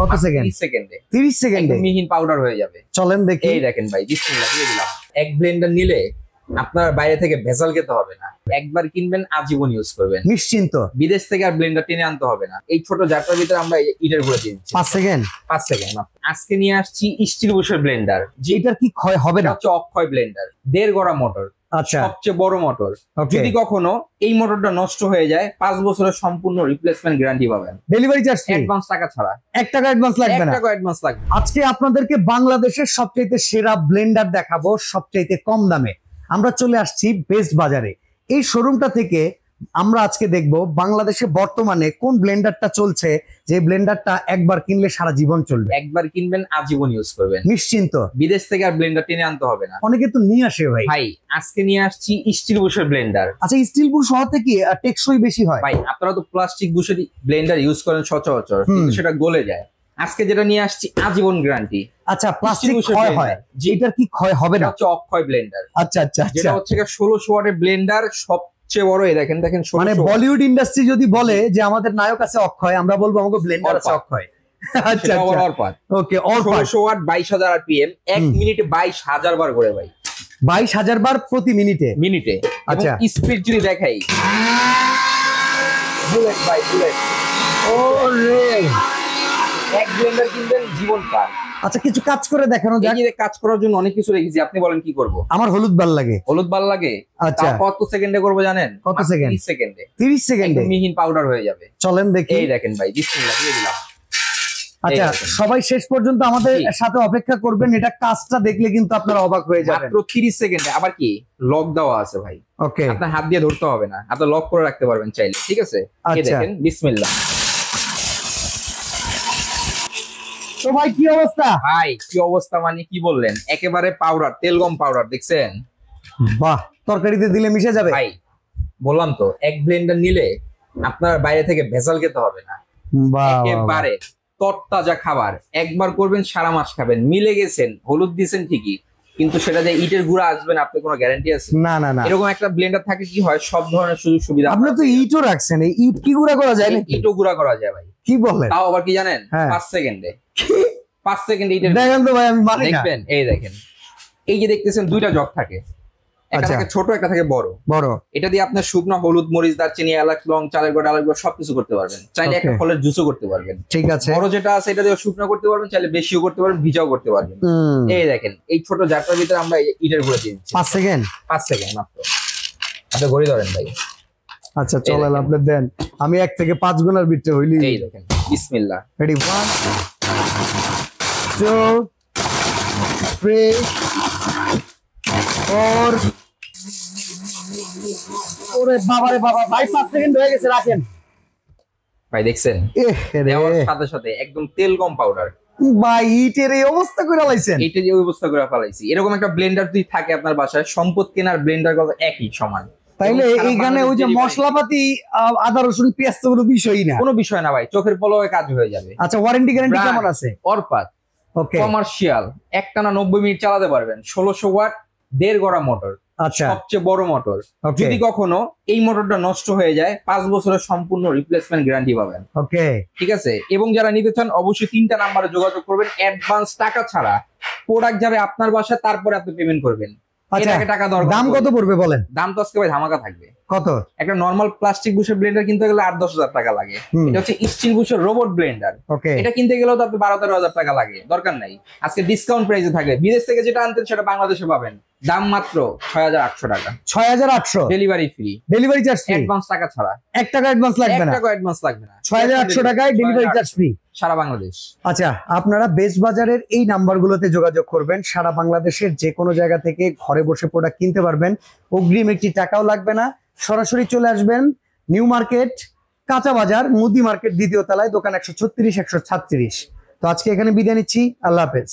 কত সেকেন্ড? 30 সেকেন্ডে। 30 সেকেন্ডে মিহিন পাউডার হয়ে যাবে। চলেন দেখি। এই দেখেন ভাই, বিসমিল্লাহ দিয়ে দিলাম। এক ব্লেন্ডার নিলে আপনার বাইরে থেকে ভেজাল খেতে হবে না। একবার কিনবেন, আজীবন ইউজ করবেন নিশ্চিন্ত। বিদেশ থেকে আর ব্লেন্ডার টেনে আনতে হবে না। এই ছোট জারটার ভিতরে আমরা ইটের গুঁড়ো দিয়ে দিচ্ছি। 5 সেকেন্ড। 5 সেকেন্ড। আজকে নিয়ে আসছি স্টিল বুশের ব্লেন্ডার। এটার কি ক্ষয় হবে না? হচ্ছে অক্ষয় ব্লেন্ডার, 1.5 গড়া মোটর, আচ্ছা, সবচেয়ে বড় মোটর। ওকে। যদি কখনো এই মোটরটা নষ্ট হয়ে যায়, 5 বছরের সম্পূর্ণ রিপ্লেসমেন্ট গ্যারান্টি পাবেন। ডেলিভারি চার্জ ফ্রি, অ্যাডভান্স টাকা ছাড়া। 1 টাকা অ্যাডভান্স লাগবে 1 না। টাকা অ্যাডভান্স লাগবে। আজকে আপনাদেরকে বাংলাদেশের সবচাইতে সেরা ব্লেন্ডার দেখাবো সবচাইতে কম দামে। আমরা চলে আসছি বেস্ট বাজারে। এই শোরুমটা থেকে আমরা আজকে দেখব বাংলাদেশে বর্তমানে কোন ব্লেন্ডারটা চলছে, যে ব্লেন্ডারটা একবার কিনলে সারা জীবন চলবে। একবার কিনবেন, আজীবন ইউজ করবেন নিশ্চিন্ত। বিদেশ থেকে আর ব্লেন্ডার টেনে আনতে হবে না। অনেকে তো নিয়ে আসে ভাই। ভাই আজকে নিয়ে আসছি স্টিল বুশের ব্লেন্ডার। আচ্ছা, স্টিল বুশ হওয়াতে কি টেকসই বেশি হয়? ভাই আপনারা তো প্লাস্টিক বুশের ব্লেন্ডার ইউজ করেন সচরাচর, কিন্তু সেটা গলে যায়। আজকে যেটা নিয়ে আসছি আজীবন গ্যারান্টি। আচ্ছা, প্লাস্টিক ক্ষয় হয়, এটার কি ক্ষয় হবে না? হচ্ছে অক্ষয় ব্লেন্ডার। আচ্ছা আচ্ছা আচ্ছা, যেটা হচ্ছে 1600 ওয়াটের ব্লেন্ডার, সবচেয়ে বড়। এই দেখেন দেখেন, মানে বলিউড ইন্ডাস্ট্রি যদি বলে যে আমাদের নায়ক আছে অক্ষয়, আমরা বলবো আমাকে ব্লেন্ডার আছে অক্ষয়। আচ্ছা আচ্ছা, ওকে। 1600 ওয়াট, 22000 আরপিএম, 1 মিনিটে 22000 বার করে ভাই। 22000 বার প্রতি মিনিটে। আচ্ছা, স্পিড যদি দেখাই, বুলেট ভাই, বুলেট। ওরে, এক ব্লেন্ডার কিনবেন, জীবন পার। আচ্ছা, কিছু কাজ করে দেখানো যাক। এই যে কাজ করার জন্য অনেক কিছু রেখেছি, আপনি বলেন কি করব? আমার হলুদ ভাল লাগে। হলুদ ভাল লাগে? আচ্ছা, কত সেকেন্ডে করব জানেন? কত সেকেন্ড? 30 সেকেন্ডে। 30 সেকেন্ডে মিহিন পাউডার হয়ে যাবে। চলেন দেখি। এই দেখেন ভাই, বিসমিল্লাহ দিয়ে দিলাম। আচ্ছা, সবাই শেষ পর্যন্ত আমাদের সাথে অপেক্ষা করবেন। এটা কাজটা দেখলে কিন্তু আপনারা অবাক হয়ে যাবেন। মাত্র 30 সেকেন্ডে। আবার কি লক দেওয়া আছে ভাই। ওকে, আপনার হাত দিয়ে ধরতে হবে না, আপনি লক করে রাখতে পারবেন চাইলে। ঠিক আছে, এই দেখেন, বিসমিল্লাহ। তো ভাই কি অবস্থা? ভাই কি অবস্থা মানে কি বললেন, একেবারে পাউডার, তেলগম পাউডার। দেখছেন? বাহ, তরকারিতে দিলে মিশে যাবে ভাই। বললাম তো, এক ব্লেন্ডার নিলে আপনার বাইরে থেকে ভেজাল খেতে হবে না। একেবারে তরতাজা খাবার। একবার করবেন, সারা মাস খাবেন। মিলে গেছেন, হলুদ দিয়েছেন ঠিকই, কিন্তু সেটা যে ইটের গুঁড়া আসবেন আপনি কোনো গ্যারান্টি আছে? না না না। এরকম একটা ব্লেন্ডার থাকে কি হয়, সব ধরনের সুযোগ সুবিধা। আপনি তো ইটও রাখছেন, এই ইট কি গুঁড়া করা যায়? ইটও গুঁড়া করা যায় ভাই। কি বলেন? তাও আবার কি জানেন? 5 সেকেন্ডে। 5 সেকেন্ডে ইটের দেখেন তো ভাই, আমি মানি না। দেখবেন, এই দেখেন, এই যে দেখতেছেন দুইটা জগ থাকে, একটা থাকে ছোট, একটা থাকে বড়। এটা দিয়ে আপনার শুকনো হলুদ, মরিচ, দারচিনি, এলাচ, লং, চালের গুঁড়া, ডালের গুঁড়া সবকিছু করতে পারবেন। চাইলে একটা ফলের জুসও করতে পারবেন। ঠিক আছে। বড় যেটা আছে এটা দিয়ে শুকনো করতে পারবেন, চাইলে বেশিও করতে পারবেন, ভিজাও করতে পারবেন। এই দেখেন, এই ছোট জারটার ভিতরে আমরা ইটের গুঁড়ো দিয়ে দিচ্ছি। 5 সেকেন্ড। 5 সেকেন্ড মাত্র। আপনি ঘড়ি ধরেন ভাই। আচ্ছা, চলেন আপনি দেন, আমি 1 থেকে 5 গুণার ভিতরে হইলি। এই দেখেন, বিসমিল্লাহ। রেডি, 1 2 3 4। ওরে বাবা রে বাবা, ভাই 5 সেকেন্ড হয়ে গেছে, রাখেন ভাই। দেখছেন, দেওয়ার সাথে সাথে একদম তেলগম পাউডার। ভাই ইটের এই অবস্থা করে লাইছেন। এটা যে অবস্থা করে ফেলাইছি। এরকম একটা ব্লেন্ডার যদি থাকে আপনার বাসায়, সম্পদ কেনার ব্লেন্ডার কত একই সমান। তাইলে এইখানে ওই যে মশলাপাতি, আদা রসুন পেঁয়াজ তো কোনো বিষয়ই না। কোনো বিষয় না ভাই, চোখের পলকে কাজ হয়ে যাবে। আচ্ছা, ওয়ারেন্টি গ্যারান্টি কেমন আছে? অরপাত ওকে, কমার্শিয়াল, একটানা 90 মিনিট চালাতে পারবেন। 1600 ওয়াট, 1.5 গড়া মোটর, আচ্ছা, সবচেয়ে বড় মোটর। যদি কখনো এই মোটরটা নষ্ট হয়ে যায়, 5 বছরের সম্পূর্ণ রিপ্লেসমেন্ট গ্যারান্টি পাবেন। ওকে, ঠিক আছে। এবং যারা নিতে চান অবশ্যই 3টা নাম্বারে যোগাযোগ করবেন। অ্যাডভান্স টাকা ছাড়া প্রোডাক্ট যাবে আপনার বাসায়, তারপরে আপনি পেমেন্ট করবেন। আচ্ছা, টাকা দরকার। দাম কত পড়বে বলেন? দাম তো আজকে ভাই ধামাকা থাকবে। কত? একটা নরমাল প্লাস্টিক বুশের ব্লেন্ডার কিনতে গেলে 8-10 হাজার টাকা লাগে। এটা হচ্ছে স্টিল বুশের রোবট ব্লেন্ডার। এটা কিনতে গেলেও তো আপনি 12-13 হাজার টাকা লাগে, দরকার নাই। আজকে ডিসকাউন্ট প্রাইসে থাকবে। বিদেশ থেকে যেটা আনতেন সেটা বাংলাদেশে পাবেন, দাম মাত্র 6800 টাকা। 6800, delivery free, delivery charge free, advance টাকা ছাড়া। 1 টাকা অ্যাডভান্স লাগবে না। 1 টাকা অ্যাডভান্স লাগবে না। 6800 টাকায় ডেলিভারি চার্জ ফ্রি সারা বাংলাদেশ। আচ্ছা, আপনারা বেস্ট বাজারের এই নাম্বারগুলোতে যোগাযোগ করবেন। সারা বাংলাদেশের যে কোনো জায়গা থেকে ঘরে বসে প্রোডাক্ট কিনতে পারবেন। অগ্রিম একটি টাকাও লাগবে না। সরাসরি চলে আসবেন নিউ মার্কেট, কাঁচা বাজার, মুদি মার্কেট, দ্বিতীয় তলায়, দোকান 136 136। তো আজকে এখানে বিদায় নিচ্ছি, আল্লাহ হাফেজ।